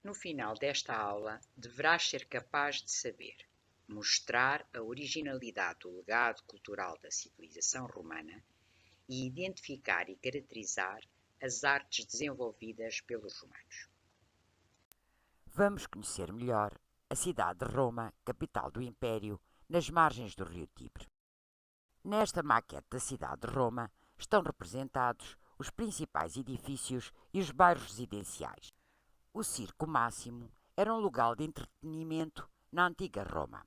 No final desta aula, deverás ser capaz de saber mostrar a originalidade do legado cultural da civilização romana e identificar e caracterizar as artes desenvolvidas pelos romanos. Vamos conhecer melhor a cidade de Roma, capital do Império, nas margens do rio Tibre. Nesta maquete da cidade de Roma estão representados os principais edifícios e os bairros residenciais. O Circo Máximo era um lugar de entretenimento na antiga Roma.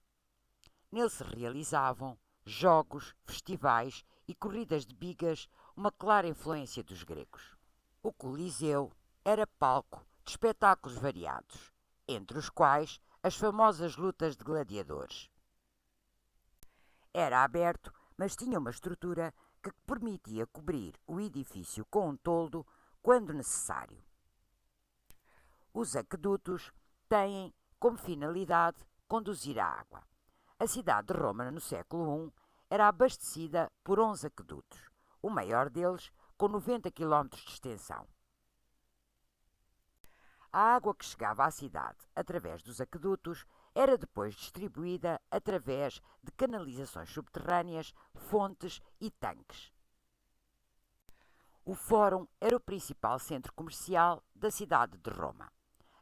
Nele se realizavam jogos, festivais e corridas de bigas, uma clara influência dos gregos. O Coliseu era palco de espetáculos variados, entre os quais as famosas lutas de gladiadores. Era aberto, mas tinha uma estrutura que permitia cobrir o edifício com um toldo quando necessário. Os aquedutos têm como finalidade conduzir a água. A cidade de Roma, no século I, era abastecida por 11 aquedutos, o maior deles com 90 quilómetros de extensão. A água que chegava à cidade através dos aquedutos era depois distribuída através de canalizações subterrâneas, fontes e tanques. O Fórum era o principal centro comercial da cidade de Roma.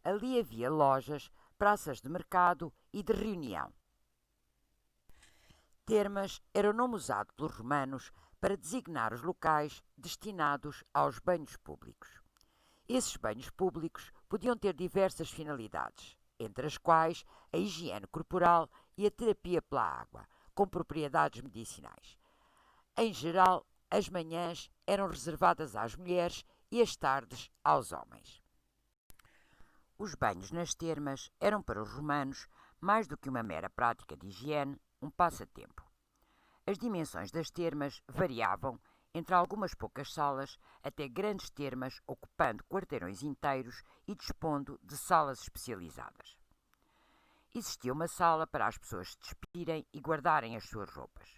Ali havia lojas, praças de mercado e de reunião. Termas era o nome usado pelos romanos para designar os locais destinados aos banhos públicos. Esses banhos públicos podiam ter diversas finalidades, entre as quais a higiene corporal e a terapia pela água, com propriedades medicinais. Em geral, as manhãs eram reservadas às mulheres e as tardes aos homens. Os banhos nas termas eram para os romanos, mais do que uma mera prática de higiene, um passatempo. As dimensões das termas variavam entre algumas poucas salas até grandes termas ocupando quarteirões inteiros e dispondo de salas especializadas. Existia uma sala para as pessoas se despirem e guardarem as suas roupas.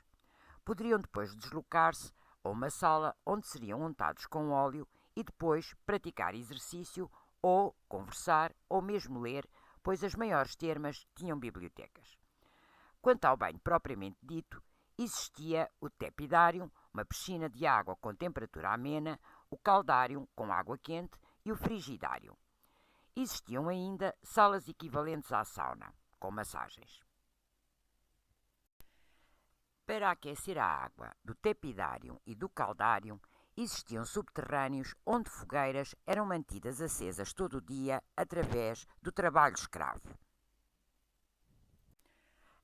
Poderiam depois deslocar-se a uma sala onde seriam untados com óleo e depois praticar exercício ou conversar ou mesmo ler, pois as maiores termas tinham bibliotecas. Quanto ao banho propriamente dito, existia o tepidário, uma piscina de água com temperatura amena, o caldário com água quente e o frigidário. Existiam ainda salas equivalentes à sauna, com massagens. Para aquecer a água do tepidário e do caldário, existiam subterrâneos onde fogueiras eram mantidas acesas todo o dia através do trabalho escravo.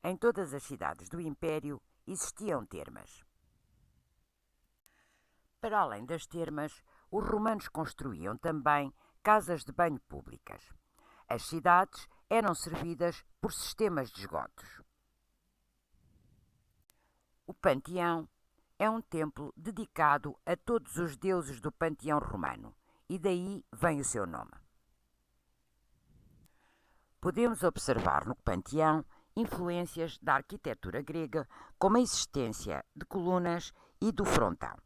Em todas as cidades do Império existiam termas. Para além das termas, os romanos construíam também casas de banho públicas. As cidades eram servidas por sistemas de esgotos. O Panteão é um templo dedicado a todos os deuses do panteão romano, e daí vem o seu nome. Podemos observar no Panteão influências da arquitetura grega, como a existência de colunas e do frontão.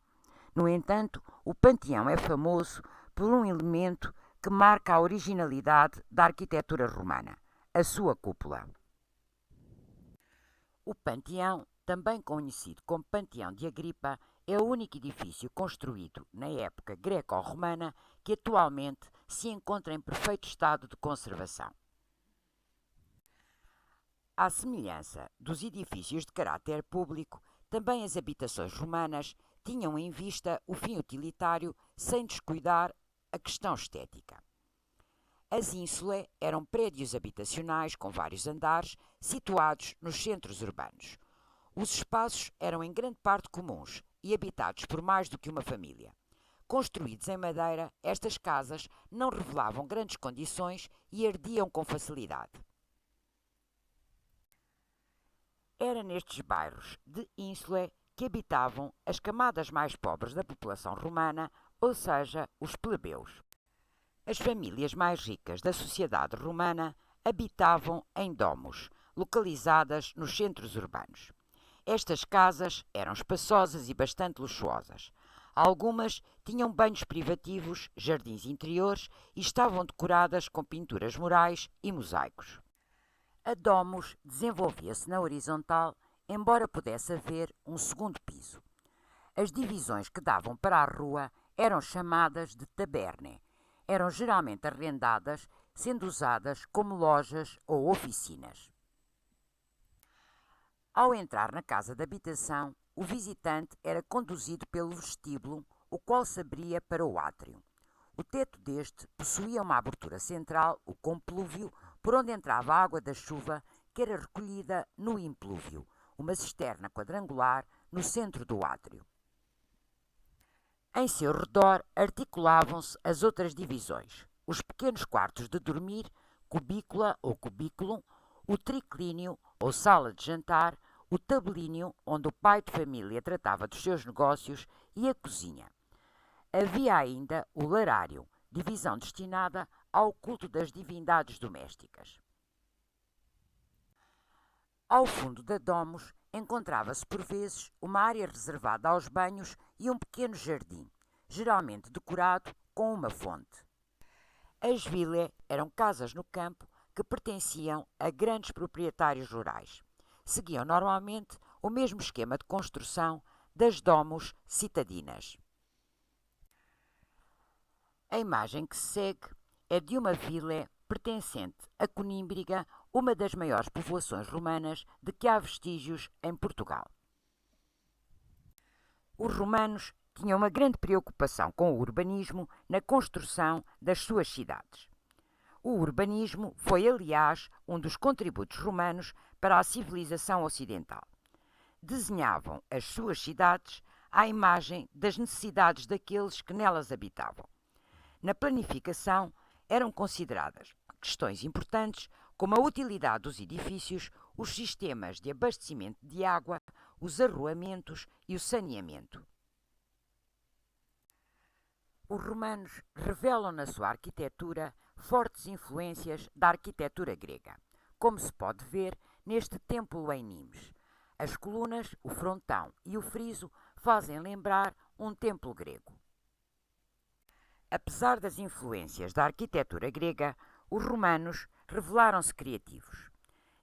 No entanto, o Panteão é famoso por um elemento que marca a originalidade da arquitetura romana, a sua cúpula. O Panteão, também conhecido como Panteão de Agripa, é o único edifício construído na época greco-romana que atualmente se encontra em perfeito estado de conservação. À semelhança dos edifícios de caráter público, também as habitações romanas tinham em vista o fim utilitário sem descuidar a questão estética. As ínsulae eram prédios habitacionais com vários andares situados nos centros urbanos. Os espaços eram em grande parte comuns e habitados por mais do que uma família. Construídos em madeira, estas casas não revelavam grandes condições e ardiam com facilidade. Era nestes bairros de ínsulae que habitavam as camadas mais pobres da população romana, ou seja, os plebeus. As famílias mais ricas da sociedade romana habitavam em domos, localizadas nos centros urbanos. Estas casas eram espaçosas e bastante luxuosas. Algumas tinham banhos privativos, jardins interiores e estavam decoradas com pinturas murais e mosaicos. A domus desenvolvia-se na horizontal, embora pudesse haver um segundo piso. As divisões que davam para a rua eram chamadas de tabernae. Eram geralmente arrendadas, sendo usadas como lojas ou oficinas. Ao entrar na casa de habitação, o visitante era conduzido pelo vestíbulo, o qual se abria para o átrio. O teto deste possuía uma abertura central, o complúvio, por onde entrava a água da chuva, que era recolhida no implúvio, uma cisterna quadrangular no centro do átrio. Em seu redor articulavam-se as outras divisões, os pequenos quartos de dormir, cubícula ou cubículo, o triclínio ou sala de jantar, o tabelínio, onde o pai de família tratava dos seus negócios, e a cozinha. Havia ainda o larário, divisão destinada ao culto das divindades domésticas. Ao fundo da domus encontrava-se por vezes uma área reservada aos banhos e um pequeno jardim, geralmente decorado com uma fonte. As villae eram casas no campo que pertenciam a grandes proprietários rurais. Seguiam normalmente o mesmo esquema de construção das domus citadinas. A imagem que se segue é de uma vila pertencente a Conímbriga, uma das maiores povoações romanas de que há vestígios em Portugal. Os romanos tinham uma grande preocupação com o urbanismo na construção das suas cidades. O urbanismo foi, aliás, um dos contributos romanos para a civilização ocidental. Desenhavam as suas cidades à imagem das necessidades daqueles que nelas habitavam. Na planificação eram consideradas questões importantes como a utilidade dos edifícios, os sistemas de abastecimento de água, os arruamentos e o saneamento. Os romanos revelam na sua arquitetura fortes influências da arquitetura grega, como se pode ver neste templo em Nimes. As colunas, o frontão e o friso fazem lembrar um templo grego. Apesar das influências da arquitetura grega, os romanos revelaram-se criativos.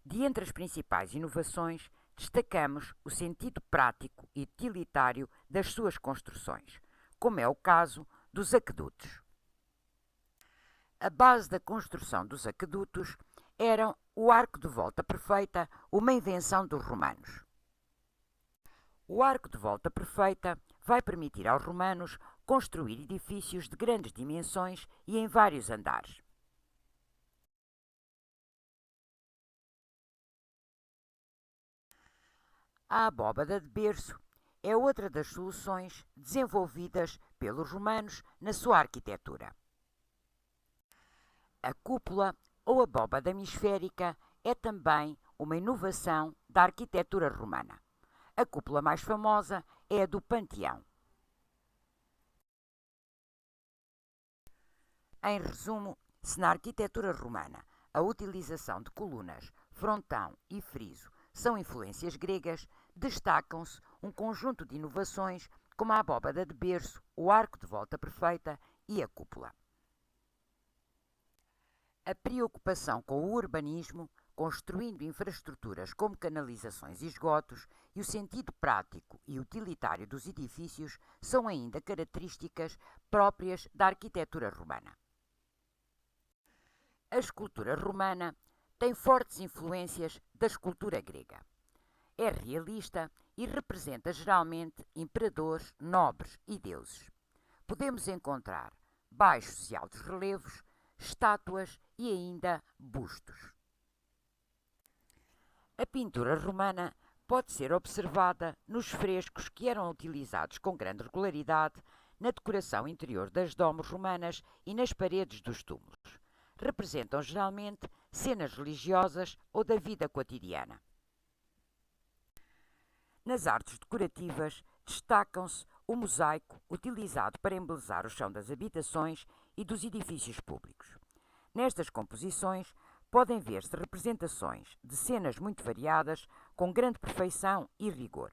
De entre as principais inovações, destacamos o sentido prático e utilitário das suas construções, como é o caso dos aquedutos. A base da construção dos aquedutos era o arco de volta perfeita, uma invenção dos romanos. O arco de volta perfeita vai permitir aos romanos construir edifícios de grandes dimensões e em vários andares. A abóbada de berço é outra das soluções desenvolvidas pelos romanos na sua arquitetura. A cúpula ou abóbada hemisférica é também uma inovação da arquitetura romana. A cúpula mais famosa é a do Panteão. Em resumo, se na arquitetura romana a utilização de colunas, frontão e friso são influências gregas, destacam-se um conjunto de inovações como a abóbada de berço, o arco de volta perfeita e a cúpula. A preocupação com o urbanismo, construindo infraestruturas como canalizações e esgotos, e o sentido prático e utilitário dos edifícios são ainda características próprias da arquitetura romana. A escultura romana tem fortes influências da escultura grega. É realista e representa geralmente imperadores, nobres e deuses. Podemos encontrar baixos e altos relevos, estátuas e ainda bustos. A pintura romana pode ser observada nos frescos que eram utilizados com grande regularidade na decoração interior das domus romanas e nas paredes dos túmulos. Representam geralmente cenas religiosas ou da vida cotidiana. Nas artes decorativas destacam-se o mosaico utilizado para embelezar o chão das habitações e dos edifícios públicos. Nestas composições podem ver-se representações de cenas muito variadas com grande perfeição e rigor.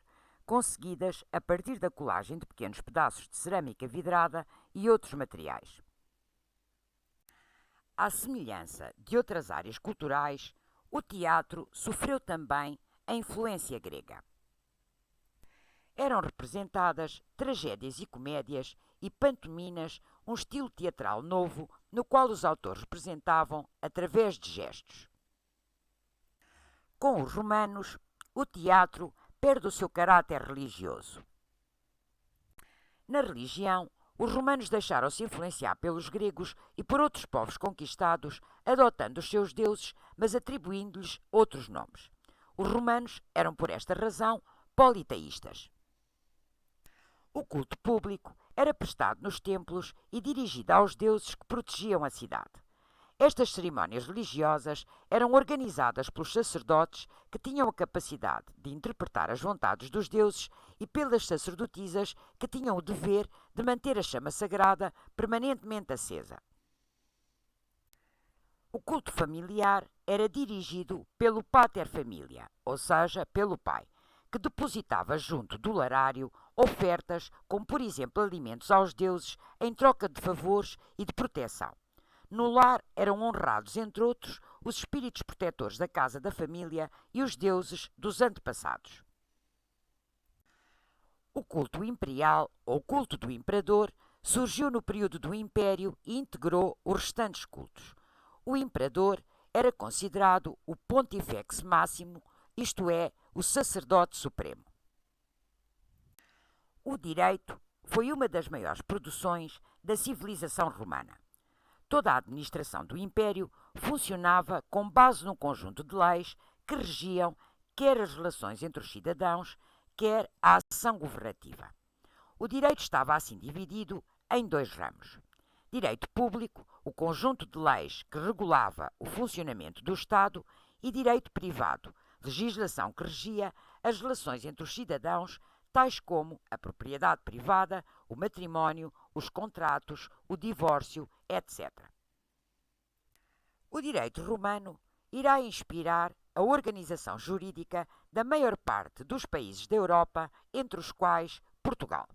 conseguidas a partir da colagem de pequenos pedaços de cerâmica vidrada e outros materiais. À semelhança de outras áreas culturais, o teatro sofreu também a influência grega. Eram representadas tragédias e comédias e pantominas, um estilo teatral novo no qual os autores representavam através de gestos. Com os romanos, o teatro perde o seu caráter religioso. Na religião, os romanos deixaram-se influenciar pelos gregos e por outros povos conquistados, adotando os seus deuses, mas atribuindo-lhes outros nomes. Os romanos eram, por esta razão, politeístas. O culto público era prestado nos templos e dirigido aos deuses que protegiam a cidade. Estas cerimónias religiosas eram organizadas pelos sacerdotes que tinham a capacidade de interpretar as vontades dos deuses e pelas sacerdotisas que tinham o dever de manter a chama sagrada permanentemente acesa. O culto familiar era dirigido pelo pater familia, ou seja, pelo pai, que depositava junto do larário ofertas como, por exemplo, alimentos aos deuses em troca de favores e de proteção. No lar eram honrados, entre outros, os espíritos protetores da casa da família e os deuses dos antepassados. O culto imperial, ou culto do imperador, surgiu no período do Império e integrou os restantes cultos. O imperador era considerado o Pontifex Máximo, isto é, o sacerdote supremo. O direito foi uma das maiores produções da civilização romana. Toda a administração do Império funcionava com base num conjunto de leis que regiam quer as relações entre os cidadãos, quer a ação governativa. O direito estava assim dividido em dois ramos. Direito público, o conjunto de leis que regulava o funcionamento do Estado, e direito privado, legislação que regia as relações entre os cidadãos, tais como a propriedade privada, o matrimónio, os contratos, o divórcio, etc. O direito romano irá inspirar a organização jurídica da maior parte dos países da Europa, entre os quais Portugal.